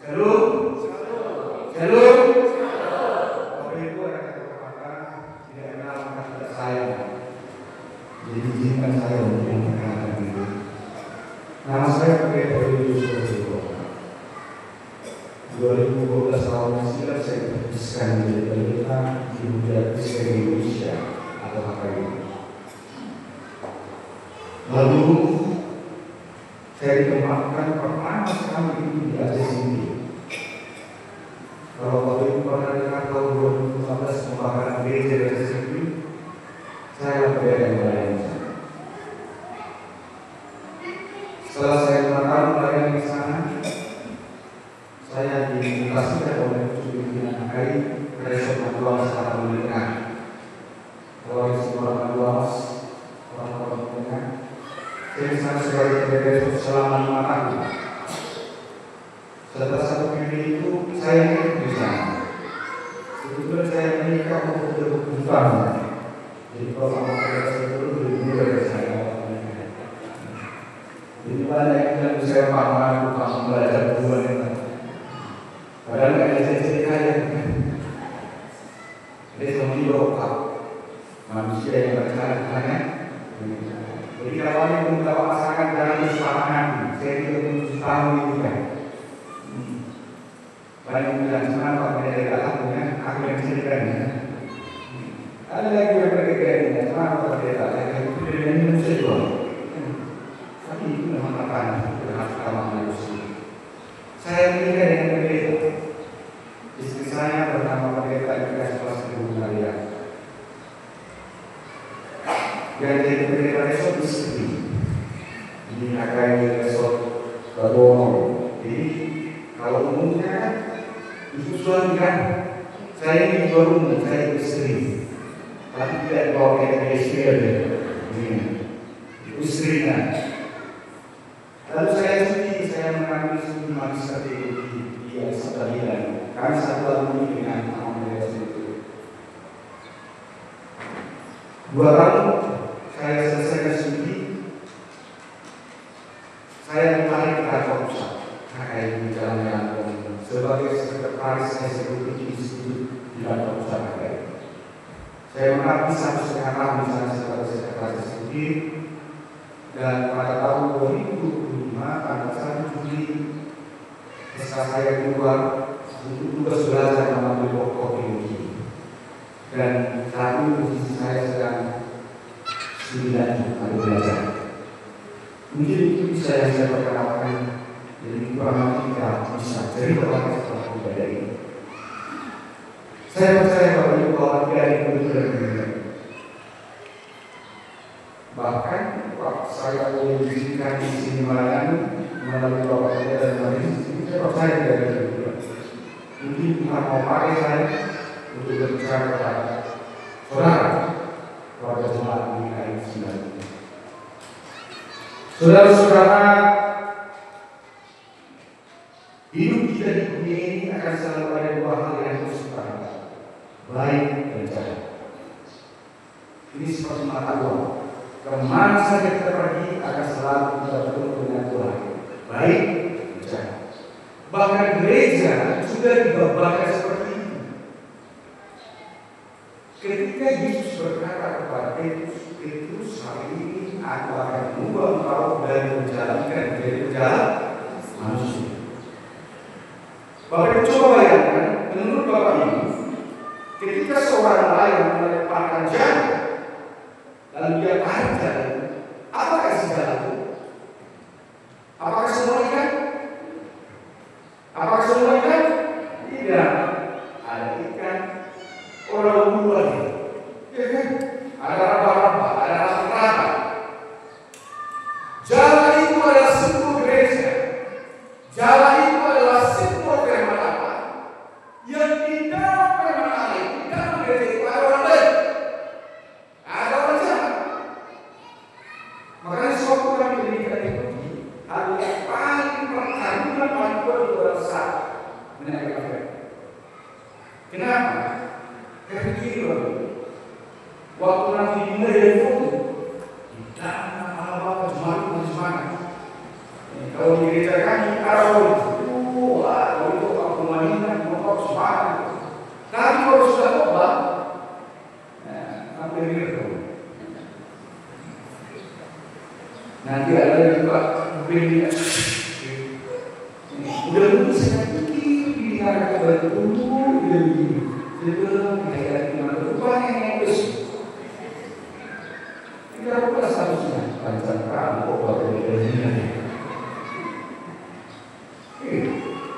Shalom. Shalom. Bapak Ibu ada kata-kata tidak kenal maka tidak sayang. Jadi izinkan saya untuk memperkenalkan diri. Nama saya Pendeta Yusuf Siko. 2012 tahun silam saya diputuskan menjadi pendeta di Muda Kristen Indonesia atau HKI. Lalu saya ditempatkan pertama sekali di Aceh Sini. Kalau waktu itu pernah dengar tahun 2015 pembakaran gereja di Aceh Sini, saya pendeta yang melayani. Setelah saya 5 tahun melayani di sana, saya dimutasikan oleh pimpinan HKI ke Resort Maduamas Selatan Tengah. Kalau di Sekolah Maduamas orang-orang Tengah, saya di sana sebagai pendeta selama 5 tahun. Setelah 1 periode itu saya ikut di sana. Kebetulan saya menikah untuk berkebutuhan. Jadi kalau sama pendeta saya dulu lebih muda dari saya. Jadi banyak yang saya paham belajar berdua dengan. Padahal nggak ada cerita aja. Dia semua lokal manusia yang berjalan mana. Jadi awalnya belum dapat pasangan dalam kesepakatan. Saya tidak menuju tahun ini kan. Banyak yang bilang senang Pak Pendeta tidak tahu ya. Aku yang ceritanya. Ada lagi yang berkaitannya senang Pak Pendeta. Yang itu dari manusia juga. Tapi itu memang tantangan terhadap utama manusia. Saya menikah dengan pendeta. Istri saya bernama Pendeta Ikhlas Sri Maria. Dan jadi pendeta resort istri. Ini HKI resort Badono. Jadi kalau umumnya kan justru suami kan saya ini baru umum, saya istri. Tapi tidak bawa kayak istri aja. Ini istrinya. Lalu saya studi, saya mengambil studi magister teologi di Al-Sabdalilan. Kami satu alumni dengan Pendeta itu. 2 tahun saya selesai studi, saya ditarik ke kantor pusat HKI di Jalan Lampung sebagai sekretaris eksekutif institut di kantor pusat HKI. Saya mengabdi 1,5 tahun di sana sebagai sekretaris eksekutif. Dan pada tahun 2025 tanggal 1 Juli SK saya keluar untuk tugas belajar mengambil pokok teologi. Dan saat ini posisi saya sedang 9 kali belajar. Mungkin itu bisa yang saya perkenalkan. Jadi kurang lebih kita bisa cerita setelah ibadah ini. Saya percaya bahwa ibadah ini benar-benar. Bahkan waktu saya diizinkan di sini melayani melalui Bapak Pendeta dan Majelis, saya percaya dari itu. Mungkin Tuhan mau pakai saya untuk berbicara kepada saudara keluarga jemaat di HKI Sini. Saudara-saudara, hidup kita di dunia ini akan selalu ada 2 hal yang harus kita lakukan, baik dan jahat. Ini seperti mata uang. Kemana saja kita pergi akan selalu kita bertemu dengan Tuhan, baik dan jahat. Bahkan gereja sudah dibabarkan seperti itu. Ketika Yesus berkata kepada Petrus, hari ini aku akan mengubah engkau dari menjalankan menjadi penjahat manusia. Bapak Ibu coba bayangkan, menurut Bapak Ibu, ketika seorang lain melemparkan jalan, lalu dia tarik jalan, apakah isi jalan itu? Apakah semua ikan? Apakah semua ikan? Tidak. Ada ikan, orang bulu lagi. Ya kan? Ada raba-raba, ada rata-rata. Jalan itu adalah simbol gereja. Jalan itu adalah simbol firman Allah. Yang di dalam firman Allah itu, di dalam gereja itu ada orang baik, ada orang jahat. Makanya suatu orang pendidikan itu hal yang paling pertarungan paling kuat itu adalah saat menaikkan firman. Kenapa? Karena gini loh. Waktu nanti dimulai dari foto, di dalam apa-apa jemaat masih semangat. Kalau di gereja kami, wah, kalau itu kalau sudah khotbah, hampir gitu. Nanti ada yang juga mungkin udah bisa pikir di neraka batu dulu, udah begini. Sebelum kayak gimana rupanya yang besok. Tidak apa statusnya panjang kok baru ini.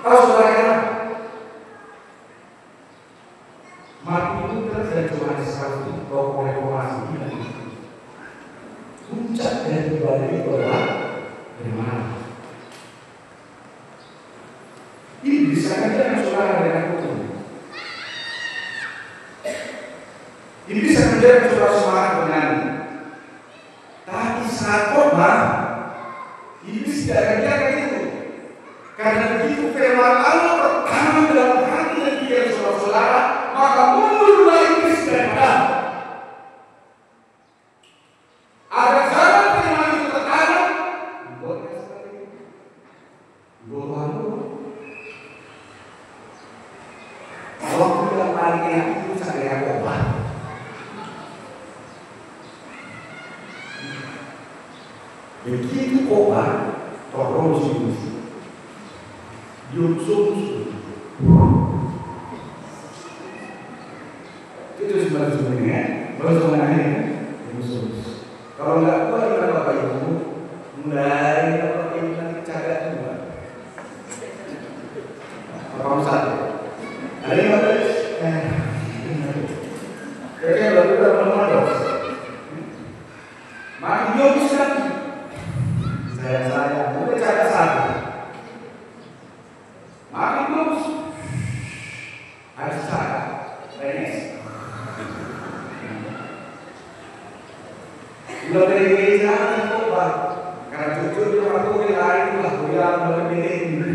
Kalau saudara Martin Luther dan Johannes Calvin, tokoh reformasi ini, puncak dari ibadah itu adalah bagaimana? Ini bisa saja yang saudara dengan hukum. Ini bisa menjadi saudara semangat bernyanyi. Tapi saat khotbah, iblis tidak akan jaga itu. Karena begitu firman Allah tertanam dalam hati dan pikiran saudara-saudara, maka mundurlah iblis daripada. Ada zaman firman itu tertanam, dibuatnya seperti itu. Tuhan kalau tidak paling enak itu saya khotbah. Begitu khotbah, terus Yusuf itu sebenarnya Yusuf. Kalau nggak kuat gimana Bapak Ibu? Mulai Bapak Ibu nanti cagat juga. Apa satu? Ada yang ada? Kayaknya baru udah modal. Makin Yusuf lagi. Saya mulai cagat satu. Makin bagus. Harus cara renes. Bila dari gereja dan khotbah, karena jujur dia orang tua lain lah, dia berbeda.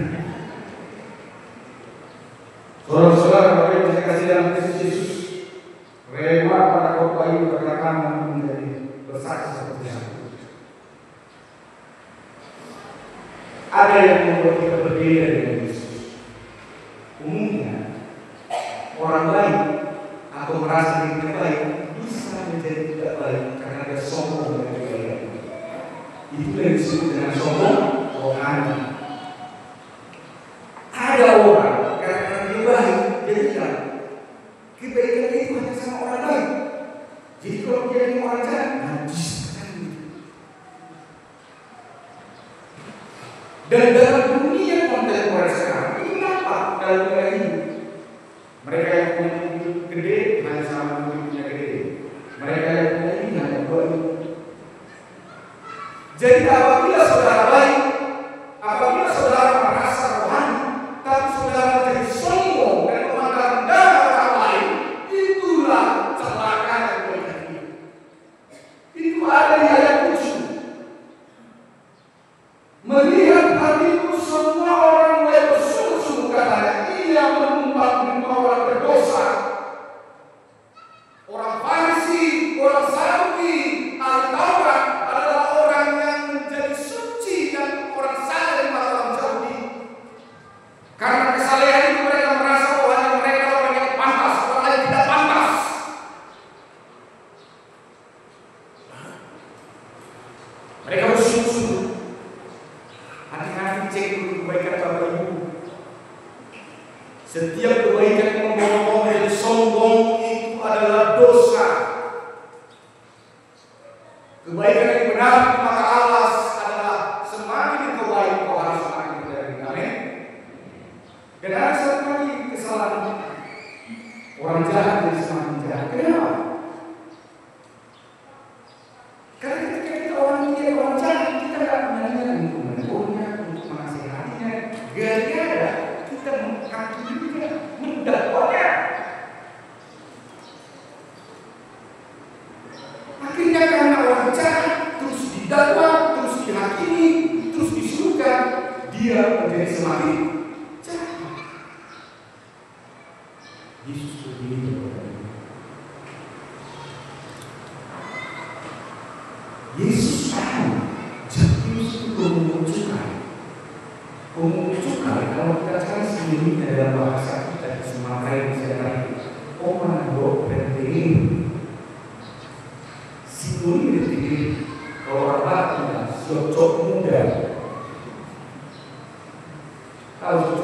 Saudara-saudara, Bapak Ibu saya kasih dalam Kristus Yesus, rela pada khotbah ini berkatakan menjadi bersaksi seperti itu. Ada yang membuat kita berbeda dengan Yesus. Umumnya orang baik atau merasa dirinya baik bisa menjadi tidak baik karena dia sombong dengan kebaikan. Itu yang disebut dengan sombong rohani. Ada orang karena dia baik dia bilang kebaikan itu hanya sama orang baik. Jadi kalau dia ini orang jahat, najis. Dan dalam dunia kontemporer sekarang ini nampak dalam dunia ini. Mereka yang punya mobil gede hanya sama mobilnya gede. Mereka yang punya ini hanya dua ini. Jadi apabila saudara baik, apabila saudara merasa rohani, tapi saudara jadi sombong dan memandang rendah orang lain, itulah celaka dan kebaikan. Itu ada di ayat 7. Melihat hatiku semua orang mulai bersungguh-sungguh katanya, ia menumpang di orang berdosa. Orang Farisi, orang Saduki, ahli Taurat adalah orang yang menjadi suci dan orang saleh di mata orang Yahudi. Karena kesalehan itu mereka merasa bahwa mereka orang yang pantas, orang lain tidak pantas. Mereka bersungguh-sungguh. Hati-hati cek dulu kebaikan Bapak Ibu. Setiap kebaikan yang membawa menjadi sombong itu adalah dosa. Kebaikan yang benar di mata Allah adalah semakin kau baik kau harus semakin menjadi. Amin. Dan ada satu lagi kesalahan orang jahat jadi semakin jahat. Kenapa? Karena ketika kita orang menjadi orang jahat, kita tidak menanyakan untuk menegurnya, untuk menasihatinya. Gara-gara kita menghakiminya, mendakwanya. Akhirnya karena orang jahat terus didakwa, terus dihakimi, terus disuruhkan, dia menjadi semakin jahat. Yesus begitu. Yesus tahu Zakheus itu memunculkan kalau kita cari sendiri dalam bahasa kita di Sumatera ini saya tahu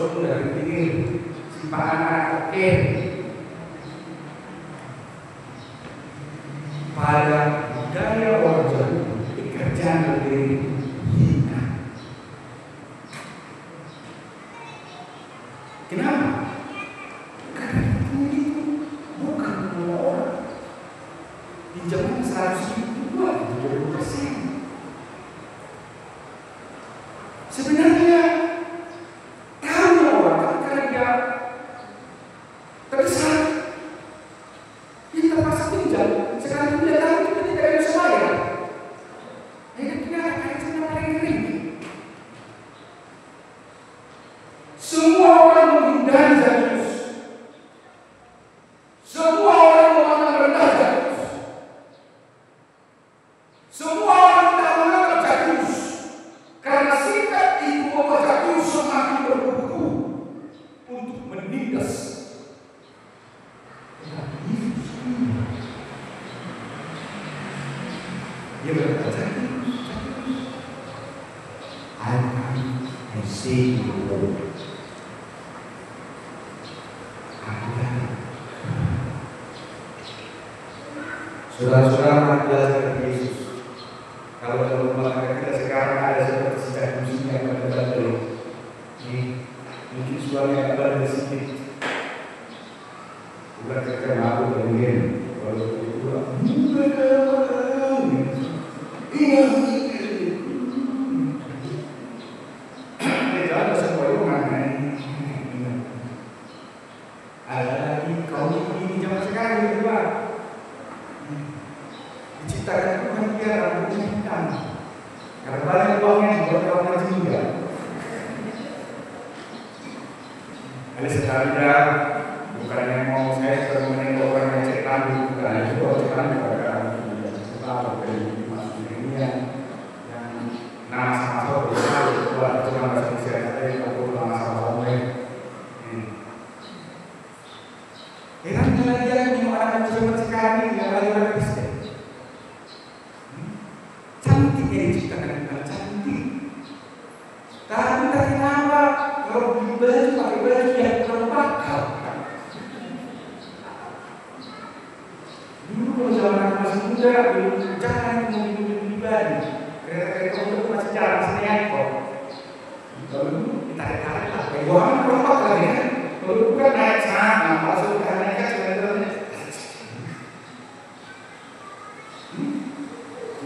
bosku dari pinggir si Pak anak oke pada budaya orang Jawa pekerjaan lebih hina. Kenapa? Karena itu bukan orang pinjaman 100.000 20%. Sebenarnya tahu orang karena dia terdesak, dia terpaksa pinjam. Sekarang dia tahu kita tidak bisa bayar. Akhirnya kita akan sama kering. Semua orang menghindari Zakheus. Semua orang memandang rendah Zakheus. Semua orang tidak menganggap Zakheus. Karena sikap itu membuat Zakheus semakin berkuku untuk menindas. Dia berkata, Zakheus, I say to you, saudara-saudara mari belajar dari Yesus. Kalau dalam rumah kita sekarang ada seperti si Zakheus yang berkata, mungkin suami yang ada di sini, bukan kerja aku kemudian, kalau itu ada lagi kaum ini zaman sekarang juga diciptakan Tuhan biar rambutnya hitam karena banyak uangnya buat orang juga. Ada sekali bukannya mau saya menengok orang yang cek rambut, bukan itu kalau cek rambut ada apa dari masuk ini yang nama sama itu buat itu nama saya atau nama sama orang. Heran dengan dia yang orang zaman sekarang yang orang Kristen. Cantiknya diciptakan dengan cantik. Tapi kenapa kalau beli baju pakai baju yang terbakar? Dulu kalau zaman aku masih muda, jangan mobil pribadi. Kereta-kereta itu masih jarang setiap kok. Kalau dulu kita tarik lah, kayak buang kelompok lagi kan. Kalau bukan naik sana, masuk ke naik sebenarnya.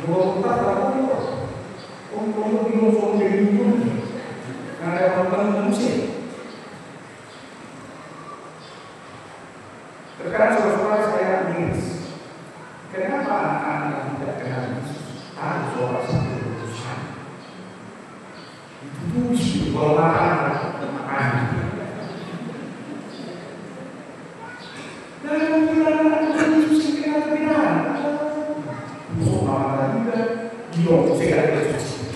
Dua putar berapa kok? Om bingung soal bingung. Karena ada orang manusia. Terkadang saudara-saudara saya miris. Kenapa anak-anak tidak kenal Yesus? Ada suara satu urusan. Itu musuh kalau anak. Dan bilang Yesus kenal benar. Musuh orang juga. Gila, saya ada Yesus.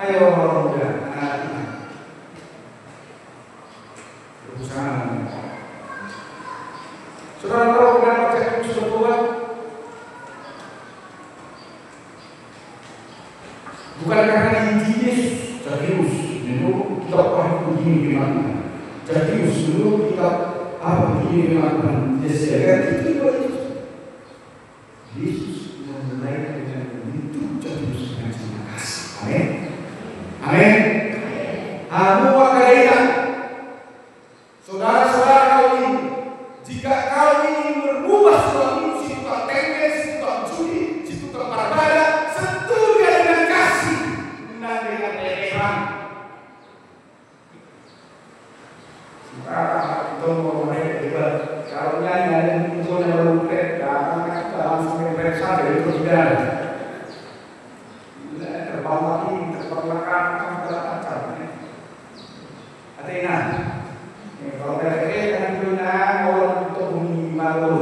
Ayo orang muda, anak-anak. Berusaha. Saudara tahu kenapa Zakheus bertobat? Bukan karena injil Yesus. Zakheus dulu kita paham begini gimana. Zakheus dulu kita apa begini gimana. Yesus itu Yesus memulai dengan begitu Zakheus dengan terima kasih. Amin. Amin. Anu wakaitan. Saudara-saudara kau ini, jika kau ingin berubah suatu si tukang tengges, si tukang judi, si tukang parabada, sentuh dia dengan kasih, bukan dengan leheran. Sekarang itu mau naik hebat. Kalau nyanyi ada muncul yang berumpet, kita langsung periksa dari itu tidak ada. Terbang lagi, terbang belakang, segala macam. Athena. Kalau PPE kan gunakan orang untuk mengimbau.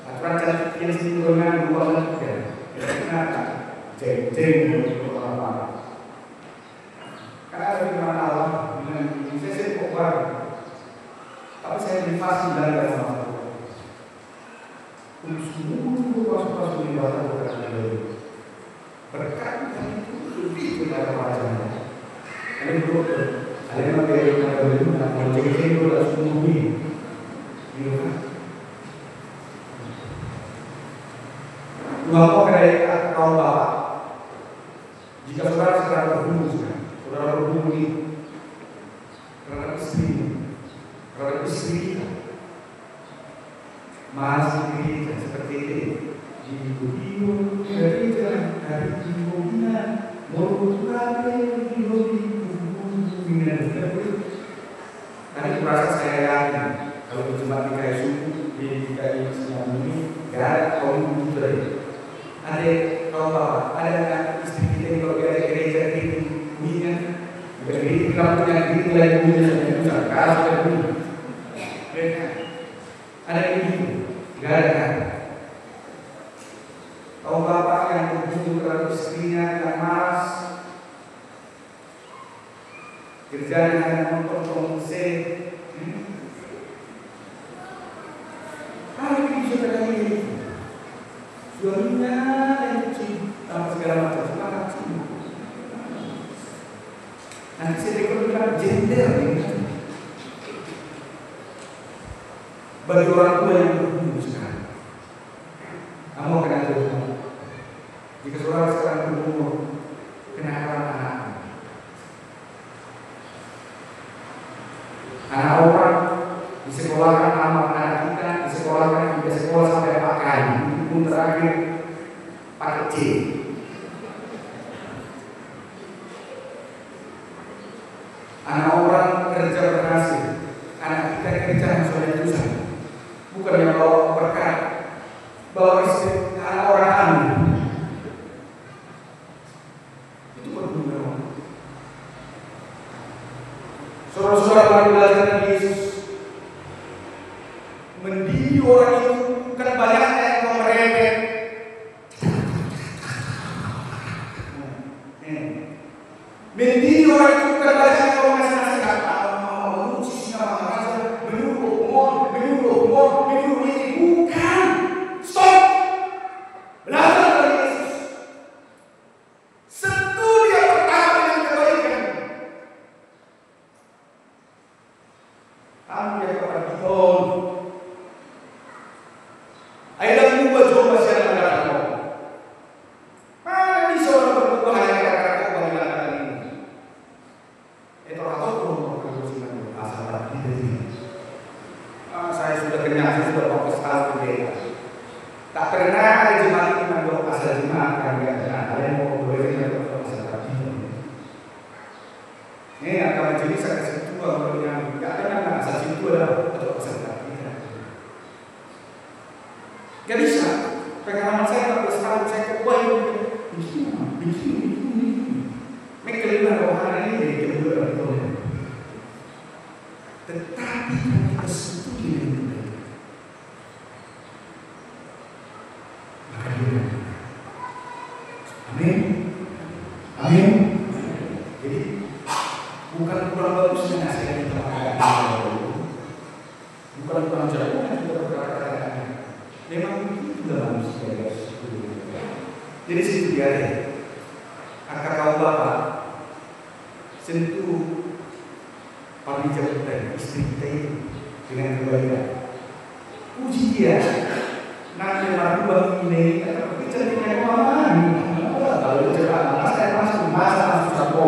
Aturan cantik ini digunakan 2 dan 3. Kenapa? Jeng-jeng untuk orang-orang. Karena ada di mana Allah bilang, saya kok baru. Tapi saya divasi dari sama Allah. Untuk seluruh pas-pas ibadah bukan ada. Berkat itu lebih benar wajahnya. Ada dulu, ada yang pakai dulu, kalau cek dulu harus menghubungi, gitu kan? Dua kok dari kaum bapak. Jika saudara sekarang berhubung, saudara berhubungi terhadap istri kita, masih kita seperti ini, ibu dari jalan dari ibu bina, mau kabe ibu bina. Tadi merasa saya yakin kalau di tempat DKI suku di DKI Siang ini gak ada kaum ibu tadi. Ada kaum bapak, ada istri kita yang kalau dia ada gereja itu bunyinya, begitu kita punya gitu lagi bunyinya sampai besar, kalau sudah bunyi, ada yang begitu, gak ada kan? Kaum bapak yang berhubung terhadap istrinya yang malas, kerjanya hanya nonton konser, hari ini sudah lagi suaminya yang kecil tanpa segala macam semangat sih. Nanti saya bilang gender ini bagi orang tua yang berhubung sekarang. Kamu akan ada jika saudara sekarang berumur kenapa anak orang disekolahkan anak kita disekolahkan di sekolah sampai pakai pun terakhir pakai C. Anak orang kerja berhasil, anak kita kerja yang sudah susah, bukan yang bawa berkat, bawa istri anak orang hamil. Itu berbeda. Saudara-saudara mari belajar dari Yesus. Mendidik orang itu bukan banyaknya yang mau merepet. Mendidik orang itu bukan banyaknya yang mau nasihat. Menurut ini bukan. Stop. Belajar dari Yesus. Sentuh dia pertama dengan kebaikan. Ambil kepada Tuhan. Ayo ubah coba siapa yang kamu. Mana bisa orang berubah hanya karena kau bagaimana ini? Itu atau kalau sih asal tadi dari. Saya sudah kenyang, saya sudah fokus hal berbeda. Tak pernah ada jemaat ini mendorong asal jemaat karena ada yang mau boleh mendorong asal tadi. Ini akan menjadi saya situ kalau yang tidak ada yang asal situ adalah atau asal tadi. Gak bisa. Pengalaman saya 14 tahun saya coba begini. Kelima rohani ini dari kedua itu. Tetapi kita sentuh diri kita. Amin. Amin. Jadi bukan kurang bagusnya nasihat kita bukan kurang jauh kita berkata-kata. Memang itu dalam sebagai jadi situ dia akar kaum bapak sentuh pamijat kita istri kita itu dengan kebaikan puji dia nanti lalu bang ini kata kita tidak mau kalau cerita saya masuk masa sabo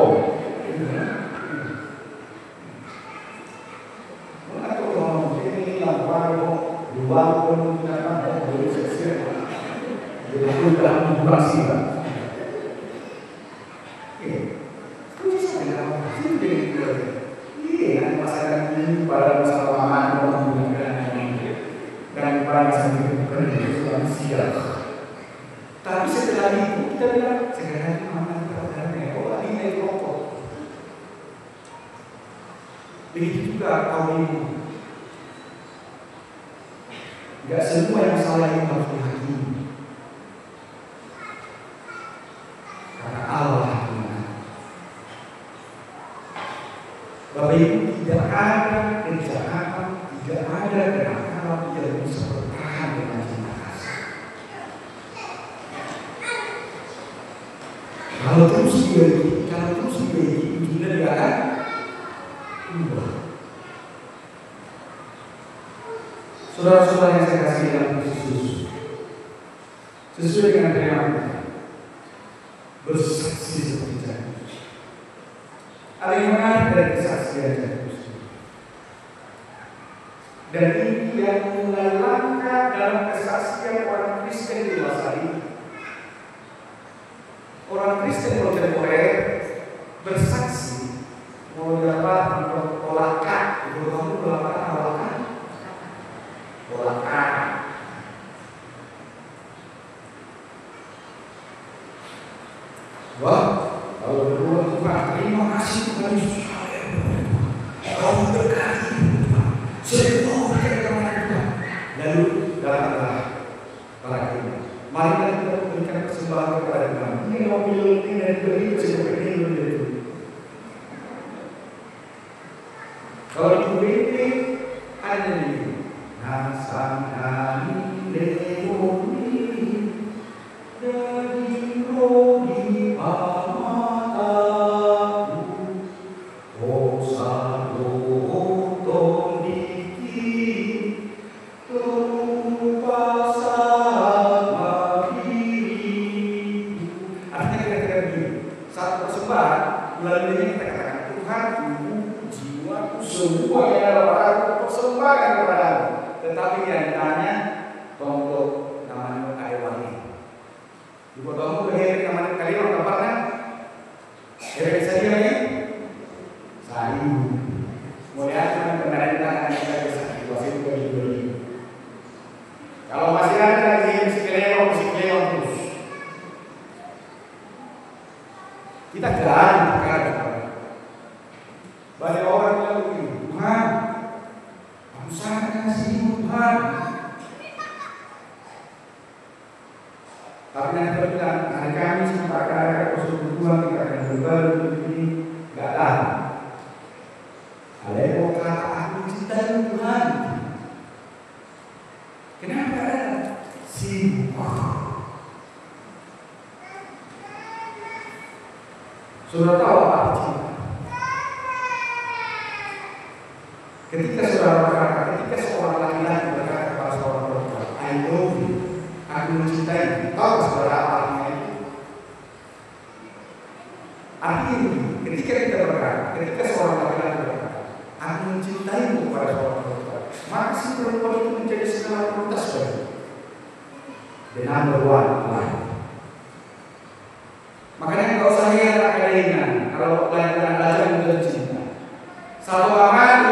mana kau mau ini lampau luang pun tidak boleh sesuai jadi sudah mempersi lah. Iya, masalah ini pada masalah lama orang dan para sendiri bukan itu manusia. Tapi setelah itu kita bilang sekarang mana keadaannya? Oh, ini naik rokok. Begitu juga kaum ibu. Gak semua yang salah itu harus dihakimi. Karena Allah Bapak Ibu tidak ada kejahatan, tidak ada kenakalan yang bisa bertahan dengan cinta kasih. Kalau terus dibaiki, dunia tidak akan Saudara-saudara yang saya kasih dalam Kristus, sesuai dengan tema kita, bersaksi seperti Zakheus. Ada yang menarik dari kesaksian Zakheus. Dan ini yang mulai langkah dalam kesaksian orang Kristen di masa ini. Orang Kristen kontemporer bersaksi mau dapat olahkan, itu kamu olahkan. Wah, kalau berdua Tuhan, terima kasih Tuhan Yesus. Kau berkati Tuhan. Semua berkata Tuhan. Lalu datanglah para kita. Mari kita memberikan persembahan kepada Tuhan. Ini mobil ini dan beri seperti ini. Kalau itu ini ada ini. Nasangani leoni dari rodi amataku osado tondiki terupasat makiriku. Artinya kira-kira begini, saat persembahan melalui kita katakan Tuhan, jiwaku semua yang ada persembahkan kepadamu. Tetapi yang ditanya untuk namanya Kaliwangi. Ibu kamu berheri namanya Kaliwangi kabarnya? Heri saja ini? Sayu. Mulai dengan kendaraan tangan kita bisa diwasi beli. Kalau masih ada lagi mesti kelewat terus. Kita jalan perkara. Banyak orang yang begini, Tuhan, aku sangat kasih Tuhan. Tapi nanti kalau bilang hari Kamis sampai ada Tuhan kita akan berbaru begini, nggak tahu. Kalau kata aku cintai Tuhan, kenapa ada sibuk? Sudah tahu apa cinta? Ketika seorang laki-laki berkata kepada seorang perempuan, I love you, aku mencintai, tahu saudara apa artinya itu? Artinya ini, ketika seorang laki-laki berkata, aku mencintaimu kepada seorang perempuan, maka si perempuan itu menjadi segala prioritas bagi. The number one life. Makanya kalau saya ada ingat, kalau pelajaran belajar menjadi cinta, satu aman,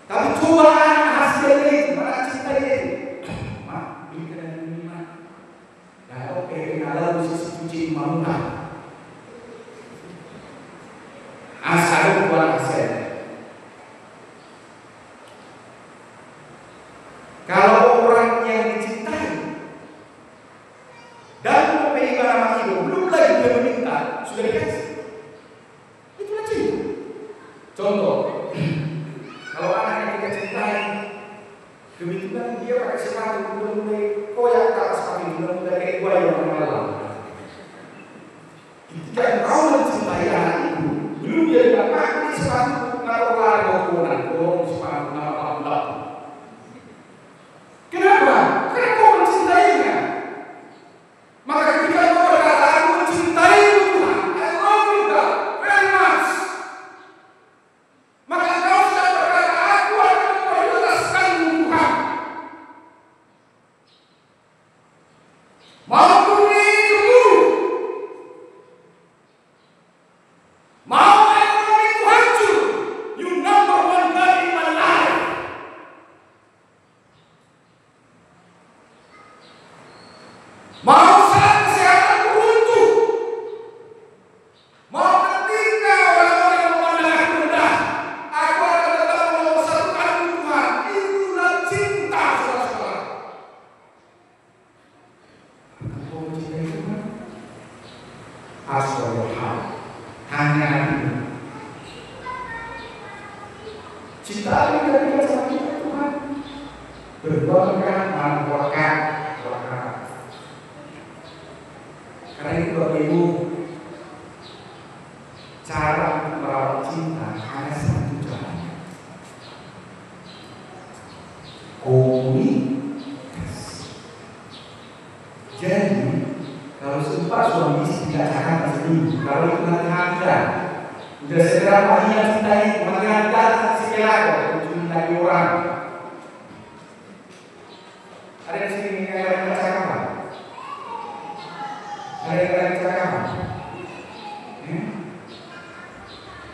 tapi coba hasilnya itu, mana cintanya itu? Mak, ini kena minuman. Ya oke, kenalan sisi cuci mamuka. Asal buat hasil. Kalau orang yang dicintai dan mempunyai barang hidup, belum lagi dia meminta, sudah dikasih. Itulah cinta. Contoh. Kalau anak yang kita cintai, kebetulan dia pakai sepatu, udah mulai koyak ke atas kaki, udah mulai kayak gua yang malam. Ketika kau mencintai anak itu, belum dia bilang, ini sepatu naruh lari kau sepatu naruh lari. Kenapa? Karena kau mencintainya. Maka ketika kau berkata, aku mencintai Tuhan, I love you God very much. Maka kau sudah berkata, aku akan memprioritaskanmu Tuhan. Maupun itu, Cintai kita sama kita Tuhan. Berdoakan, melakukan. Karena itu Bapak Ibu, cara untuk merawat cinta hanya satu cara. Komunikasi. Jadi kalau sempat suami istri tidak cakap selingkuh, kalau itu nanti ada, udah segera yang cintai, mengangkat si pelaku untuk cintai orang. Ada di sini yang cakap. Ada yang cakap.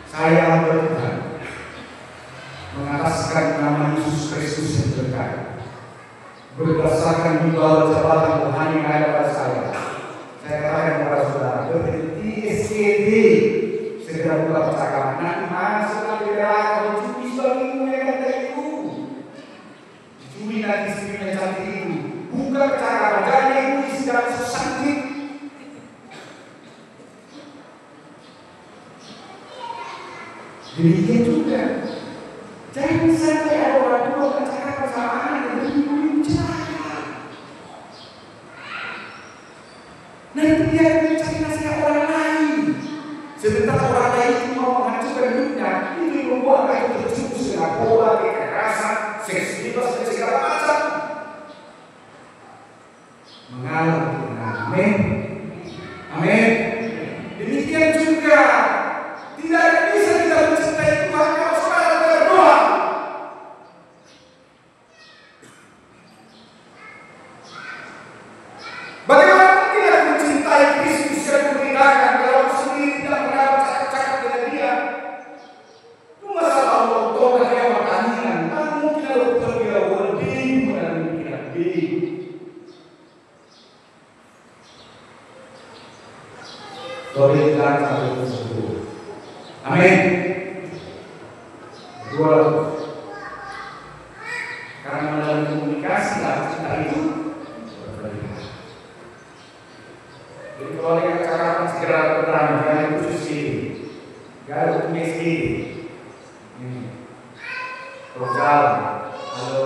Saya hamba Tuhan mengataskan nama Yesus Kristus yang berkat, berdasarkan wibawa jabatan Tuhan yang ada pada saya. Saya katakan kepada saudara, berhenti SKD, segera buka percakapan. Nanti masuk nanti kalau curi suamimu yang kata itu, curi nanti istrinya cantik itu, buka percakapan. Jangan ibu istirahat sakit. Demikian juga, jangan sampai ada orang tua bercakap bersama anak yang lebih celaka. Nanti dia mencari nasihat orang lain. Sementara orang lain itu mau menghancurkan hidupnya, itu membuat mereka terjerumus dengan narkoba, kekerasan, seks bebas dan segala macam. Mengalah dengan amin. Amin. Demikian juga, tidak bisa kita mencintai Tuhan kalau saudara berdoa. Bagaimana tidak mencintai Kristus yang membedakan kalau sendiri tidak pernah bercakap-cakap dengan dia? Itu masalah Allah Tuhan yang pertandingan. Kamu tidak terbilang lebih dan tidak lebih. Boleh bilang satu tersebut. Amin. Dua. Karena dalam komunikasi dalam cinta itu berbeda. Jadi kalau yang cakap segera berperan, jangan khusus ini, jangan tulis ini. Berjalan, halo.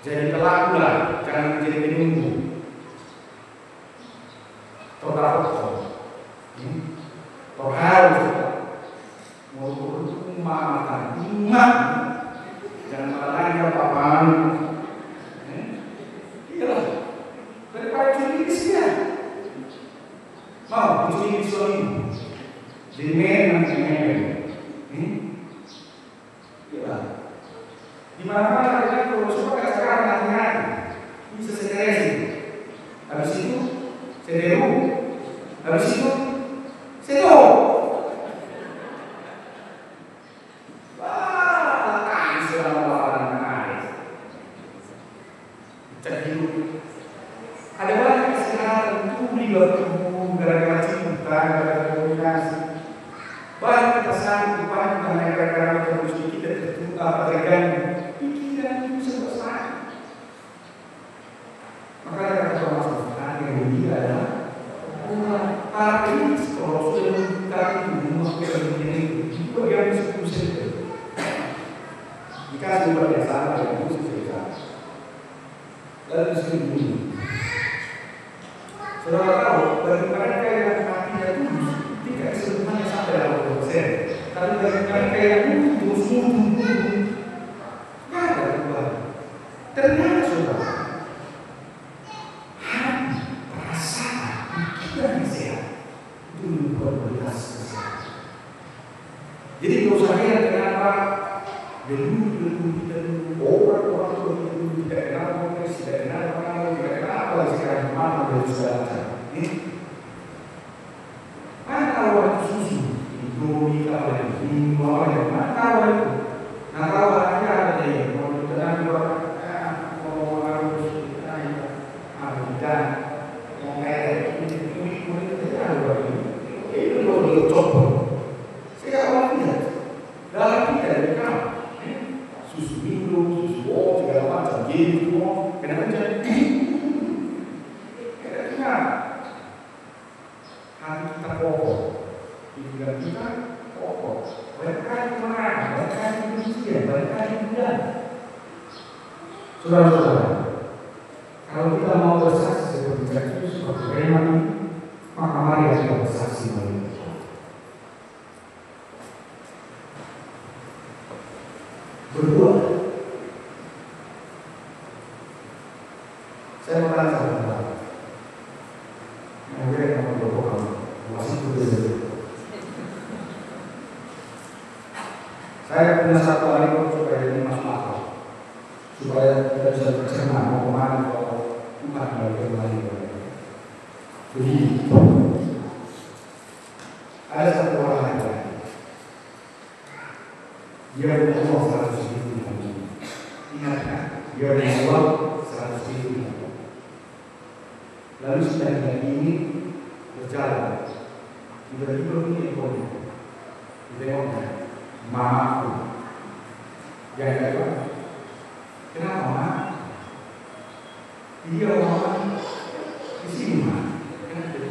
Jadi pelaku lah, jangan menjadi penunggu. Total. Harus mau mata iman, jangan malah apa-apaan. Iya, daripada curi isinya. Mau curi suami, jadi iya. Di mana-mana ada kalau semua sekarang hati-hati, bisa sederhana. Habis itu sederu, habis itu sedo. Ada banyak kesalahan tuli bertumbuh gara-gara cinta, gara-gara komunikasi. Banyak kesalahan, banyak gara-gara terus kita tertukar terganggu. Pikiran itu semua salah. Maka kata Tuhan yang mulia adalah tapi kalau sudah membuka itu memakai begini itu bagaimana diskusi itu? Jika sumber yang sama yang itu cerita, lalu disini. Saudara tahu, bagi mereka yang hatinya tulus, tidak semuanya sampai dalam persen. Tapi bagi mereka yang tulus, tidak ada perubahan. Ternyata saudara, hati, perasaan, pikiran yang sehat itu kualitas kesehatan. Jadi kalau saya kenapa dulu kita orang-orang dulu tidak kenal komunis, tidak kenal orang, tidak kenal apa sekarang mana dari segala macam. Mana awal susu, Indomie apa yang mana awal itu? Nah awal ada dia, kalau kita nanti mau harus kita mau merek ini ada itu baru coba. Saya awal lihat dalam kita kan susu minum, susu segala macam, game semua, kenapa jadi? Karena hati kita kokoh, pikiran kita pokok, banyak kali kemenangan, banyak kali kebencian, banyak kali kemudian. Saudara-saudara, kalau kita mau bersaksi seperti Zakheus, seperti Rema, maka mari kita bersaksi melalui Tuhan. Berdoa. Saya mau tanya saudara, yang boleh kamu berdoa, masih berbeda. Saya punya satu hari supaya ini masuk akal, supaya kita bisa bercerna mau kemana kalau Tuhan mau kembali. Jadi ada satu orang lagi, dia punya uang 100.000. Ingat kan? Dia punya uang 100.000. Lalu sedang ini berjalan, tiba-tiba ini ekonomi, ditengoknya. Mamaku yang kedua, kenapa ma? Dia orang di sini ma. Kenapa?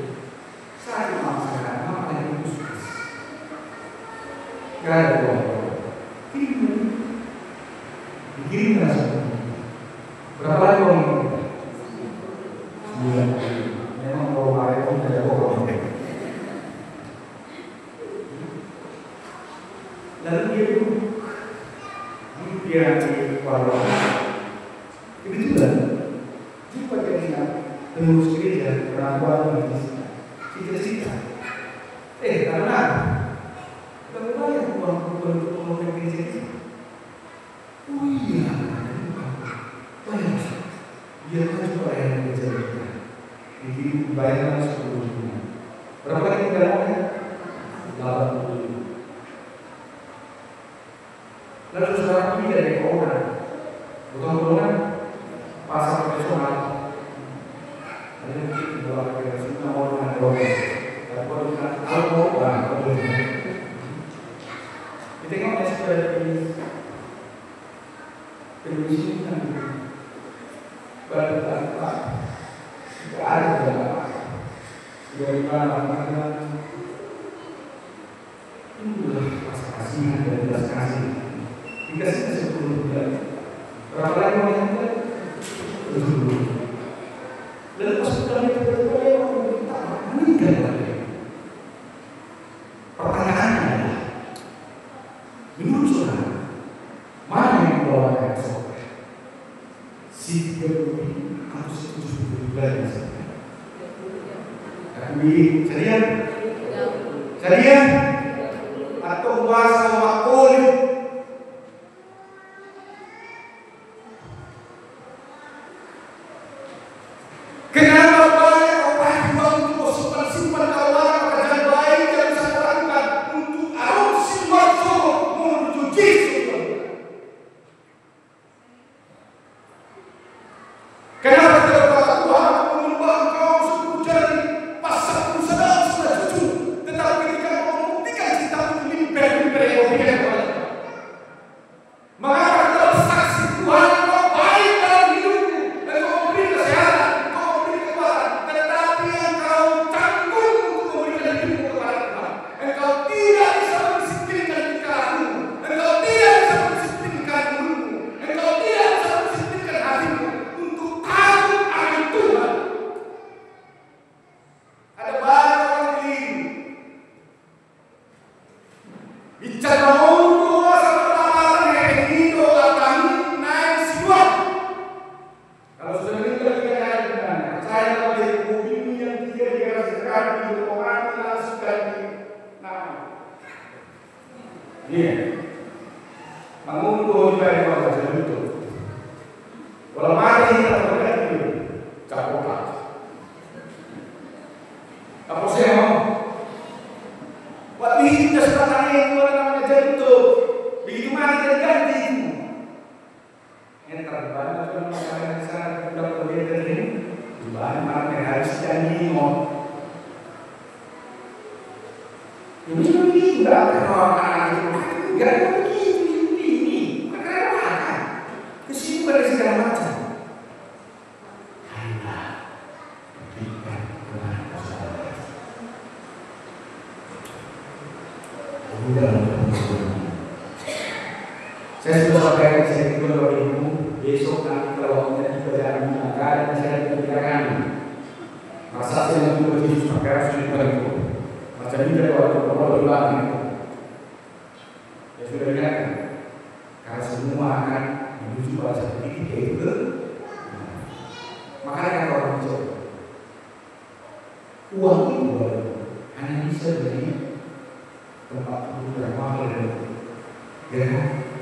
Saya mama sekarang, mama tadi itu sukses. Gak ada uang. Dikirim langsung. Berapa lagi uang itu? 9. Memang kalau hari itu tidak bohong. Lalu dia duduk, dia di warung. Kebetulan, jumpa dengan pengurus gereja perempuan di cita-cita. Karena kita bayar uang untuk pembangunan gereja. Oh iya, bayar. Dia kan juga bayar gereja kita. Jadi bayar 10 ribu. Berapa lagi bayarnya? 80 ribu. Lalu saudara pilih dari keuangan, bukan golongan pasar profesional. Ada yang mungkin bola kita semua mau dengan golongan, tapi kalau dengan alkohol, kalau kita ingat seperti televisi kan, pada tanpa tidak ada dari mana itulah kasih dan belas kasih. Dikasih 10 bulan. Berapa lagi mau yang bulan? 10 bulan. Lalu pas kita lihat orang kita meninggal lagi. Pertanyaannya adalah, menurut saudara, mana yang melawatkan saudara? Si 30 atau 70 bulan? Tapi carian? Carian? Atau bahasa makhluk? Kenapa banyak orang uang untuk simpan keuangan pekerjaan baik yang bisa dilakukan untuk arus simpan solo menuju Yesus? Kenapa tidak berkata Tuhan mengubah engkau suku jari pasang sedang sudah cucu, tetapi ketika kau membuktikan cinta untuk limper yang kau berikan kepada Tuhan, mengapa kita bersaksi Tuhan engkau baik dalam hidupku, engkau memberi kesehatan, tetapi engkau tanggung untuk memberikan hidupmu kepada Tuhan. Engkau tidak bisa mendisiplinkan pikiranmu, engkau tidak bisa mendisiplinkan mulutmu, engkau tidak bisa mendisiplinkan hatimu untuk takut akan Tuhan. Ada banyak orang keliru bicara doa sama lamaran yang itu akan naik siwak. Kalau sudah meninggal kita cari benar. Saya kalau dari mobil yang dia dikasihkan di orang langsung ganti nama. Iya. Mengunduh juga di bawah jalan itu. Kalau mati kita berganti capokan. Apa sih mau? Waktu itu sekarang itu ada namanya jantung. Begitu mati kita ganti. Yang terbanyak kan masyarakat di sana sudah berbeda ini. Banyak yang harus jadi mau. Ini begitu, tidak ada orang itu. Tidak ada begitu ini. Bukan ada kesini pada segala macam. Ayolah, berikan kepada saudara. Saya sudah sampaikan saya itu Bapak Ibu, besok nanti kalau kita berjalan akan saya bicarakan masa saya mau berdiri perkara sudah itu macam ini dari waktu berlalu ya sudah lihat karena semua akan menuju pada satu titik yaitu makanya orang mencoba uang itu hanya bisa beli tempat duduk yang mahal ya.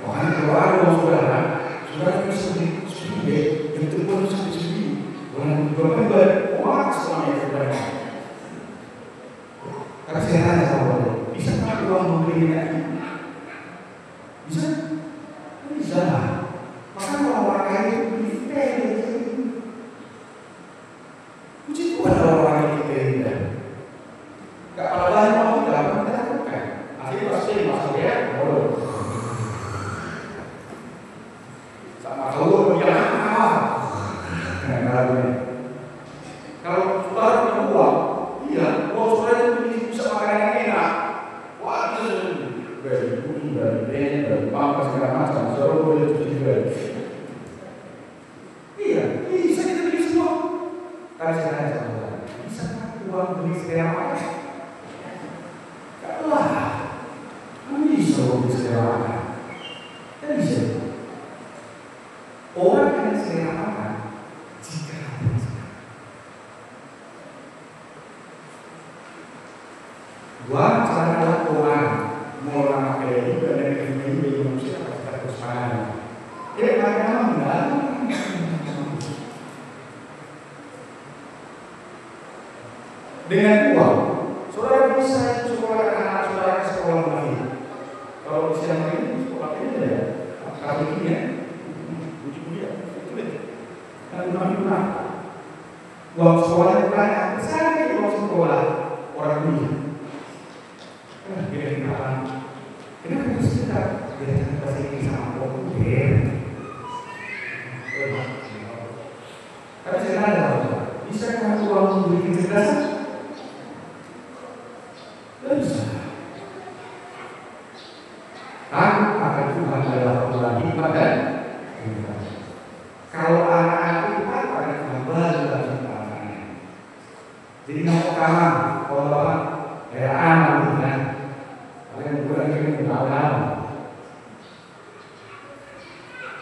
Makanya kalau ada uang saudara bisa beli sendiri, itu pun bisa sendiri. Bukan uang semuanya saudara. Karena saya tanya sama saudara, bisa pakai uang membeli lagi? Bisa? Bisa. Maka orang kaya itu beli teh. Puji Tuhan orang kaya itu teh. Gak pada bahan mau kita lakukan. Akhirnya pasti masuk ya, bodoh. Kalau saudara punya uang, iya, uang saudara itu bisa makan yang enak. Wah, dari budi, dari band, dari pampas segala macam, saudara boleh cuci juga. Iya, bisa kita beli semua. Tapi saya tanya sama saudara, bisa uang beli segala macam? Kalah, kan bisa uang beli segala macam. Kan bisa. Orang yang selera makan jika buat cara orang mau lama kayak ini dan ini manusia kita terus makan. Mereka enggak dengan uang. Saudara bisa sekolah anak saudara ke sekolah lagi. Kalau siang ini sekolah ini ya, kali ini ya. Uang sekolah itu banyak, besar uang sekolah orang dunia. Kenapa harus kita belajar bahasa Inggris sama populer? Tapi saya tanya, bisa kan uang membeli kecerdasan? Tidak bisa. Aku akan Tuhan adalah Tuhan hikmat dan kalau anak-anak itu pada kembali dalam tangannya. Jadi mau kalah, kalau bapak kayak anak kan, kalian bukan ingin tahu.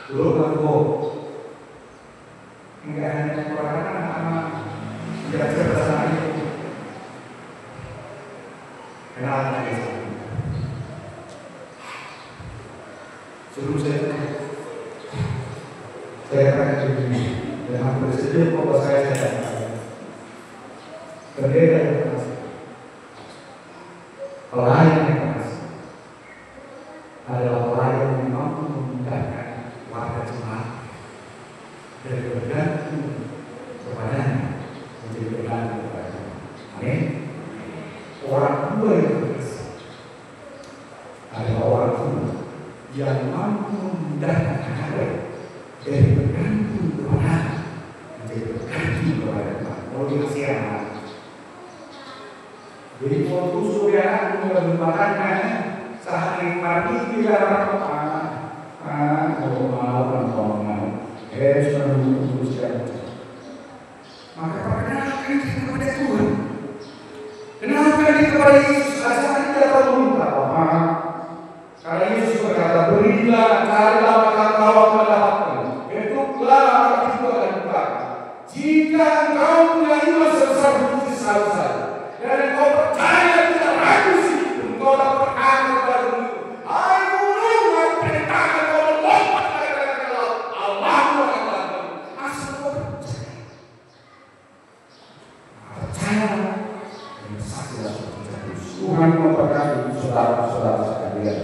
Dulu aku enggak hanya sekolah anak-anak tidak cerdas itu. Kenapa itu? Sebelum saya akan begini dengan bersedia bahwa saya berbeda dengan orang yang keras adalah orang yang mampu memindahkan warga jemaat dari bergantung kepadanya menjadi bergantung kepadanya. Amin. Orang tua yang keras adalah orang tua yang mampu memindahkan anak dari bergantung kepada menjadi bergantung kepada Tuhan. Mau dikasihan. Jadi waktu surya mengembangkannya sehari pagi tidak apa-apa. Sudah memutuskan. Maka perkenalkan kepada Tuhan. Kenalkan kepada Yesus asal tidak perlu minta apa. Karena Yesus berkata, berilah, carilah maka kau akan mendapatkan. Ketuklah maka pintu akan dibuka. Jika engkau punya iman sebesar biji sausai, dan engkau percaya tidak ragu sedikit, engkau dapat berkata kepada gunung, hai gunung, aku perintahkan kau melompat ke laut. Allah akan melakukan. Asal kau percaya. Percaya dan saksilah Tuhan memberkati saudara-saudara sekalian.